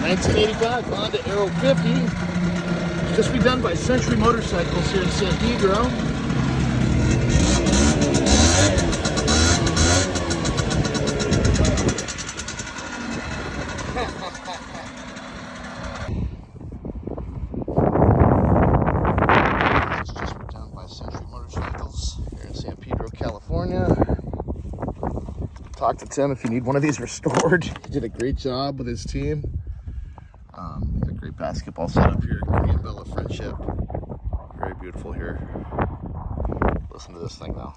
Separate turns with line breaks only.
1985 Honda Aero 50. Just be done by Century Motorcycles here in San Pedro. It's just be done by Century Motorcycles here in San Pedro, California. Talk to Tim if you need one of these restored. He did a great job with his team. He's a great basketball setup here, Korean Bell of Friendship. Very beautiful here. Listen to this thing now.